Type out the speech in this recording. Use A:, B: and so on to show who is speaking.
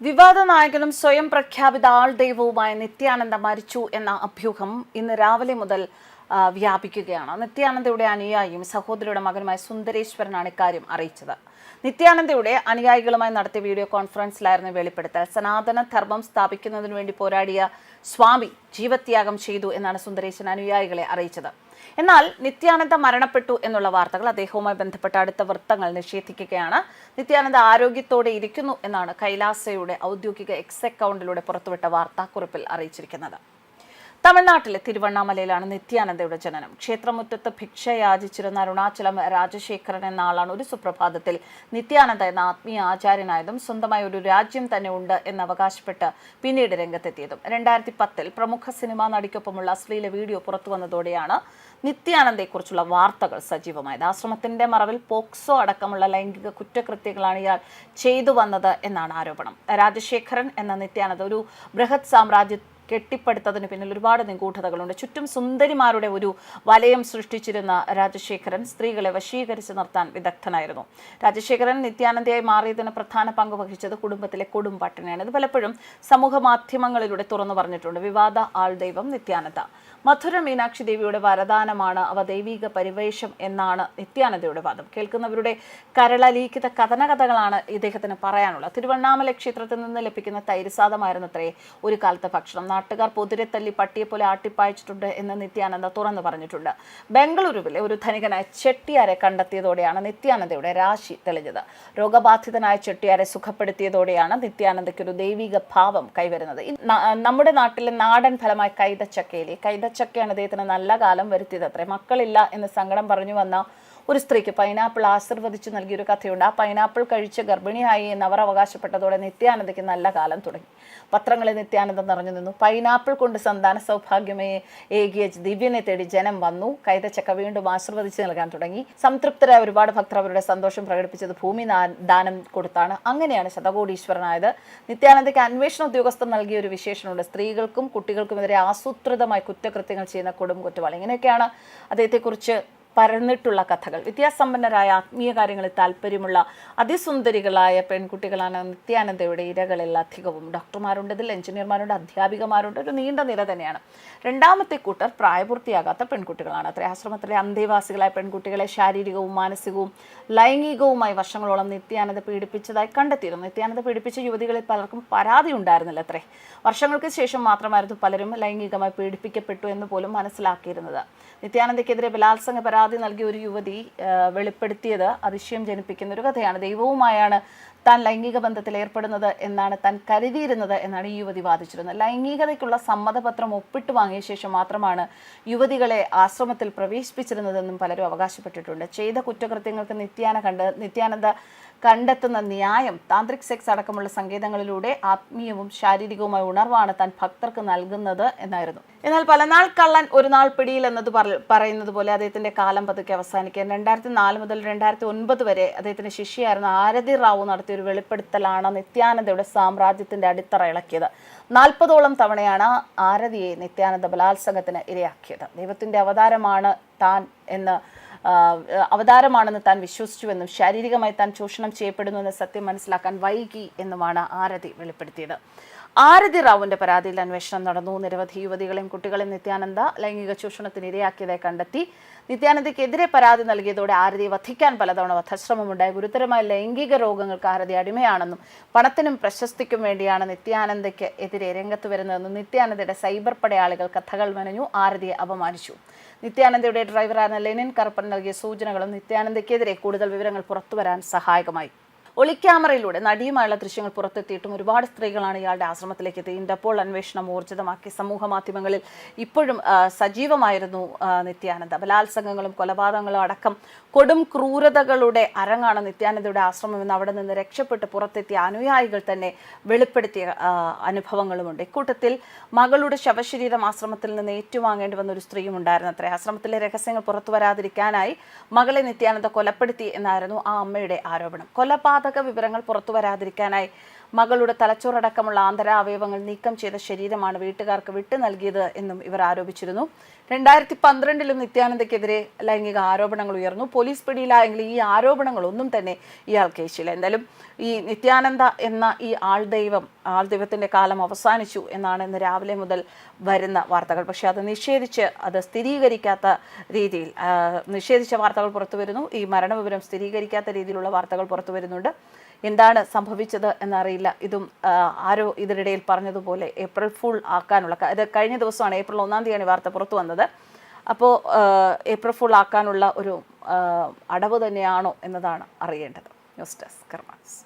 A: വിവാദ നായകനും സ്വയം പ്രഖ്യാപിത ആൾ ദൈവവുമായ നിത്യാനന്ദ മരിച്ചു എന്ന അഭ്യൂഹം ഇന്ന് രാവിലെ മുതൽ വ്യാപിക്കുകയാണ്. നിത്യാനന്ദയുടെ അനുയായിയും സഹോദരിയുടെ മകനുമായ സുന്ദരേശ്വരനാണ് ഇക്കാര്യം അറിയിച്ചത്. നിത്യാനന്ദയുടെ അനുയായികളുമായി നടത്തിയ വീഡിയോ കോൺഫറൻസിലായിരുന്നു വെളിപ്പെടുത്തൽ. സനാതന ധർമ്മം സ്ഥാപിക്കുന്നതിനു വേണ്ടി പോരാടിയ സ്വാമി ജീവത്യാഗം ചെയ്തു എന്നാണ് സുന്ദരേശൻ അനുയായികളെ അറിയിച്ചത്. എന്നാൽ നിത്യാനന്ദ മരണപ്പെട്ടു എന്നുള്ള വാർത്തകൾ അദ്ദേഹവുമായി ബന്ധപ്പെട്ട അടുത്ത വൃത്തങ്ങൾ നിഷേധിക്കുകയാണ്. നിത്യാനന്ദ ആരോഗ്യത്തോടെ ഇരിക്കുന്നു എന്നാണ് കൈലാസയുടെ ഔദ്യോഗിക എക്സ് അക്കൗണ്ടിലൂടെ പുറത്തുവിട്ട വാർത്താക്കുറിപ്പിൽ അറിയിച്ചിരിക്കുന്നത്. തമിഴ്നാട്ടിലെ തിരുവണ്ണാമലയിലാണ് നിത്യാനന്ദയുടെ ജനനം. ക്ഷേത്രമുറ്റത്ത് ഭിക്ഷ യാചിച്ചിരുന്ന അരുണാചലം രാജശേഖരൻ എന്ന ആളാണ് ഒരു സുപ്രഭാതത്തിൽ നിത്യാനന്ദ എന്ന ആത്മീയ ആചാര്യനായതും സ്വന്തമായി ഒരു രാജ്യം തന്നെ ഉണ്ട് എന്ന് അവകാശപ്പെട്ട് പിന്നീട് രംഗത്തെത്തിയതും. 2010 പ്രമുഖ സിനിമാ നടിക്കൊപ്പമുള്ള അശ്ലീല വീഡിയോ പുറത്തുവന്നതോടെയാണ് നിത്യാനന്ദയെക്കുറിച്ചുള്ള വാർത്തകൾ സജീവമായത്. ആശ്രമത്തിന്റെ മറവിൽ പോക്സോ അടക്കമുള്ള ലൈംഗിക കുറ്റകൃത്യങ്ങളാണ് ഇയാൾ ചെയ്തു വന്നത് എന്നാണ് ആരോപണം. രാജശേഖരൻ എന്ന നിത്യാനന്ദ ഒരു ബൃഹത് സാമ്രാജ്യ കെട്ടിപ്പടുത്തതിന് പിന്നിൽ ഒരുപാട് നിഗൂഢതകളുണ്ട്. ചുറ്റും സുന്ദരിമാരുടെ ഒരു വലയം സൃഷ്ടിച്ചിരുന്ന രാജശേഖരൻ സ്ത്രീകളെ വശീകരിച്ച് നിർത്താൻ വിദഗ്ധനായിരുന്നു. രാജശേഖരൻ നിത്യാനന്ദയായി മാറിയതിന് പ്രധാന പങ്ക് വഹിച്ചത് കുടുംബത്തിലെ കൊടുംപട്ടിണിയാണ്. ഇത് പലപ്പോഴും സമൂഹ മാധ്യമങ്ങളിലൂടെ തുറന്നു പറഞ്ഞിട്ടുണ്ട്. വിവാദ ആൾ ദൈവം നിത്യാനന്ദ. മധുര മീനാക്ഷി ദേവിയുടെ വരദാനമാണ്, അവ ദൈവിക പരിവേഷം എന്നാണ് നിത്യാനന്ദയുടെ വാദം. കേൾക്കുന്നവരുടെ കരളലിയിക്കുന്ന കഥനകഥകളാണ് ഇദ്ദേഹത്തിന് പറയാനുള്ളത്. തിരുവണ്ണാമല ക്ഷേത്രത്തിൽ നിന്ന് ലഭിക്കുന്ന തൈരസാദമായിരുന്നത്രേ ഒരു കാലത്തെ ഭക്ഷണം. നാട്ടുകാർ പൊതിരെ തല്ലി പട്ടിയെ പോലെ ആട്ടിപ്പായിച്ചിട്ടുണ്ട് എന്ന് നിത്യാനന്ദ തുറന്നു പറഞ്ഞിട്ടുണ്ട്. ബംഗളൂരുവിലെ ഒരു ധനികനായ ചെട്ടിയാരെ കണ്ടെത്തിയതോടെയാണ് നിത്യാനന്ദയുടെ രാശി തെളിഞ്ഞത്. രോഗബാധിതനായ ചെട്ടിയാരെ സുഖപ്പെടുത്തിയതോടെയാണ് നിത്യാനന്ദയ്ക്ക് ഒരു ദൈവിക ഭാവം കൈവരുന്നത്. നമ്മുടെ നാട്ടിലെ നാടൻ ഫലമായ കൈതച്ചക്കയാണ് അദ്ദേഹത്തിന് നല്ല കാലം വരുത്തിയത് അത്രേ. മക്കളില്ല എന്ന് സങ്കടം പറഞ്ഞു വന്ന ഒരു സ്ത്രീക്ക് പൈനാപ്പിൾ ആശീർവദിച്ചു നൽകിയൊരു കഥയുണ്ട്. ആ പൈനാപ്പിൾ കഴിച്ച് ഗർഭിണിയായി എന്ന് അവർ അവകാശപ്പെട്ടതോടെ നിത്യാനന്ദയ്ക്ക് നല്ല കാലം തുടങ്ങി. പത്രങ്ങളിൽ നിത്യാനന്ദ നിറഞ്ഞു നിന്നു. പൈനാപ്പിൾ കൊണ്ട് സന്താന സൗഭാഗ്യമേ ഏകിയ ദിവ്യനെ തേടി ജനം വന്നു. കൈതച്ചക്ക വീണ്ടും ആശീർവദിച്ച് നൽകാൻ തുടങ്ങി. സംതൃപ്തരായ ഒരുപാട് ഭക്തർ അവരുടെ സന്തോഷം പ്രകടിപ്പിച്ചത് ഭൂമി ദാനം കൊടുത്താണ്. അങ്ങനെയാണ് ശതകോടീശ്വരനായത്. നിത്യാനന്ദയ്ക്ക് അന്വേഷണ ഉദ്യോഗസ്ഥർ നൽകിയ ഒരു വിശേഷണമുണ്ട്. സ്ത്രീകൾക്കും കുട്ടികൾക്കുമെതിരെ ആസൂത്രിതമായി കുറ്റകൃത്യങ്ങൾ ചെയ്യുന്ന കൊടും കുറ്റവാളി. ഇങ്ങനെയൊക്കെയാണ് അദ്ദേഹത്തെക്കുറിച്ച് പരന്നിട്ടുള്ള കഥകൾ. വിദ്യാസമ്പന്നരായ ആത്മീയ കാര്യങ്ങളിൽ താല്പര്യമുള്ള അതിസുന്ദരികളായ പെൺകുട്ടികളാണ് നിത്യാനന്ദയുടെ ഇരകളിൽ അധികവും. ഡോക്ടർമാരുണ്ട്, ഇതിൽ എഞ്ചിനീയർമാരുണ്ട്, അധ്യാപികമാരുണ്ട്, ഒരു നീണ്ട നിര തന്നെയാണ്. രണ്ടാമത്തെ കൂട്ടർ പ്രായപൂർത്തിയാകാത്ത പെൺകുട്ടികളാണ്. അത്ര ആശ്രമത്തിലെ അന്തേവാസികളായ പെൺകുട്ടികളെ ശാരീരികവും മാനസികവും ലൈംഗികവുമായി വർഷങ്ങളോളം നിത്യാനന്ദ പീഡിപ്പിച്ചതായി കണ്ടെത്തിയിരുന്നു. നിത്യാനന്ദ പീഡിപ്പിച്ച യുവതികളിൽ പലർക്കും പരാതി ഉണ്ടായിരുന്നില്ല അത്രേ. വർഷങ്ങൾക്ക് ശേഷം മാത്രമായിരുന്നു പലരും ലൈംഗികമായി പീഡിപ്പിക്കപ്പെട്ടു എന്ന് പോലും മനസ്സിലാക്കിയിരുന്നത്. നിത്യാനന്ദയ്ക്കെതിരെ ബലാത്സംഗ പരാതി നൽകിയ ഒരു യുവതി വെളിപ്പെടുത്തിയത് അതിശയം ജനിപ്പിക്കുന്ന ഒരു കഥയാണ്. ദൈവവുമായാണ് താൻ ലൈംഗിക ബന്ധത്തിൽ ഏർപ്പെടുന്നത് എന്നാണ് താൻ കരുതിയിരുന്നത് എന്നാണ് ഈ യുവതി വാദിച്ചിരുന്നത്. ലൈംഗികതയ്ക്കുള്ള സമ്മതപത്രം ഒപ്പിട്ട് വാങ്ങിയ ശേഷം മാത്രമാണ് യുവതികളെ ആശ്രമത്തിൽ പ്രവേശിപ്പിച്ചിരുന്നതെന്നും പലരും അവകാശപ്പെട്ടിട്ടുണ്ട്. ചെയ്ത കുറ്റകൃത്യങ്ങൾക്ക് നിത്യാനന്ദ കണ്ടെത്തുന്ന ന്യായം താന്ത്രിക് സെക്സ് അടക്കമുള്ള സങ്കേതങ്ങളിലൂടെ ആത്മീയവും ശാരീരികവുമായ ഉണർവാണ് താൻ ഭക്തർക്ക് നൽകുന്നത് എന്നായിരുന്നു. എന്നാൽ പലനാൾ കള്ളൻ ഒരു നാൾ പിടിയിൽ എന്നത് പറയുന്നത് പോലെ അദ്ദേഹത്തിന്റെ കാലം പതുക്കെ അവസാനിക്കാൻ 2004 മുതൽ 2009 വരെ അദ്ദേഹത്തിന്റെ ശിഷ്യയായിരുന്ന ആരതി റാവു നടത്തിയ ഒരു വെളിപ്പെടുത്തലാണ് നിത്യാനന്ദയുടെ സാമ്രാജ്യത്തിന്റെ അടിത്തറ ഇളക്കിയത്. 40ഓളം തവണയാണ് ആരതിയെ നിത്യാനന്ദ ബലാത്സംഗത്തിന് ഇരയാക്കിയത്. ദൈവത്തിന്റെ അവതാരമാണെന്ന് താൻ വിശ്വസിച്ചുവെന്നും ശാരീരികമായി താൻ ചൂഷണം ചെയ്യപ്പെടുന്നുവെന്ന് സത്യം മനസ്സിലാക്കാൻ വൈകി എന്നുമാണ് ആരതി വെളിപ്പെടുത്തിയത്. ആരതി റാവുവിന്റെ പരാതിയിൽ അന്വേഷണം നടന്നു. നിരവധി യുവതികളെയും കുട്ടികളെയും നിത്യാനന്ദ ലൈംഗിക ചൂഷണത്തിന് ഇരയാക്കിയതായി കണ്ടെത്തി. നിത്യാനന്ദയ്ക്കെതിരെ പരാതി നൽകിയതോടെ ആരതിയെ വധിക്കാൻ പലതവണ വധശ്രമമുണ്ടായി. ഗുരുതരമായ ലൈംഗിക രോഗങ്ങൾക്ക് ആരതി അടിമയാണെന്നും പണത്തിനും പ്രശസ്തിക്കും വേണ്ടിയാണ് നിത്യാനന്ദയ്ക്ക് എതിരെ രംഗത്ത് വരുന്നതെന്നും നിത്യാനന്ദയുടെ സൈബർ പടയാളികൾ കഥകൾ മെനഞ്ഞു ആരതിയെ അപമാനിച്ചു. നിത്യാനന്ദയുടെ ഡ്രൈവറായിരുന്ന ലെനിൻ കറുപ്പൻ നൽകിയ സൂചനകളും നിത്യാനന്ദയ്ക്കെതിരെ കൂടുതൽ വിവരങ്ങൾ പുറത്തുവരാൻ സഹായകമായി. ഒളിക്യാമറയിലൂടെ നടിയുമായുള്ള ദൃശ്യങ്ങൾ പുറത്തെത്തിയിട്ടും ഒരുപാട് സ്ത്രീകളാണ് ഇയാളുടെ ആശ്രമത്തിലേക്ക് എത്തി. ഇന്റർപോൾ അന്വേഷണം ഊർജിതമാക്കി. സമൂഹ മാധ്യമങ്ങളിൽ ഇപ്പോഴും സജീവമായിരുന്നു നിത്യാനന്ദ. ബലാത്സംഗങ്ങളും കൊലപാതകങ്ങളും അടക്കം കൊടും ക്രൂരതകളുടെ അരങ്ങാണ് നിത്യാനന്ദയുടെ ആശ്രമമെന്ന് അവിടെ നിന്ന് രക്ഷപ്പെട്ട് പുറത്തെത്തിയ അനുയായികൾ തന്നെ വെളിപ്പെടുത്തിയ അനുഭവങ്ങളുമുണ്ട്. ഇക്കൂട്ടത്തിൽ മകളുടെ ശവശരീരം ആശ്രമത്തിൽ നിന്ന് ഏറ്റുവാങ്ങേണ്ടി വന്ന ഒരു സ്ത്രീയും ഉണ്ടായിരുന്നു അത്രേ. ആശ്രമത്തിലെ രഹസ്യങ്ങൾ പുറത്തു വരാതിരിക്കാനായി മകളെ നിത്യാനന്ദ കൊലപ്പെടുത്തി എന്നായിരുന്നു ആ അമ്മയുടെ ആരോപണം. കൊലപാതക വിവരങ്ങൾ പുറത്തു വരാതിരിക്കാനായി മകളുടെ തലച്ചോറടക്കമുള്ള ആന്തരാവയവങ്ങൾ നീക്കം ചെയ്ത ശരീരമാണ് വീട്ടുകാർക്ക് വിട്ടു നൽകിയത് എന്നും ഇവർ ആരോപിച്ചിരുന്നു. 2012 നിത്യാനന്ദയ്ക്കെതിരെ ലൈംഗിക ആരോപണങ്ങൾ ഉയർന്നു. പോലീസ് പിടിയിലായെങ്കിൽ ഈ ആരോപണങ്ങളൊന്നും തന്നെ ഇയാൾക്ക് ഏശില്ല. എന്തായാലും ഈ നിത്യാനന്ദ എന്ന ഈ ആൾദൈവത്തിൻ്റെ കാലം അവസാനിച്ചു എന്നാണ് ഇന്ന് രാവിലെ മുതൽ വരുന്ന വാർത്തകൾ. പക്ഷേ അത് അത് സ്ഥിരീകരിക്കാത്ത രീതിയിൽ നിഷേധിച്ച വാർത്തകൾ പുറത്തു വരുന്നു. ഈ മരണവിവരം സ്ഥിരീകരിക്കാത്ത രീതിയിലുള്ള വാർത്തകൾ പുറത്തു വരുന്നുണ്ട്. എന്താണ് സംഭവിച്ചത് എന്നറിയില്ല. ഇതും ആരോ ഇതിനിടയിൽ പറഞ്ഞതുപോലെ ഏപ്രിൽ ഫുൾ ആക്കാനുള്ള, ഇത് കഴിഞ്ഞ ദിവസമാണ് ഏപ്രിൽ 1-ാം തീയതിയാണ് ഈ വാർത്ത പുറത്തു വന്നത്. അപ്പോൾ ഏപ്രിൽ ഫുൾ ആക്കാനുള്ള ഒരു അടവ് തന്നെയാണോ എന്നതാണ് അറിയേണ്ടത്. News desk karmas.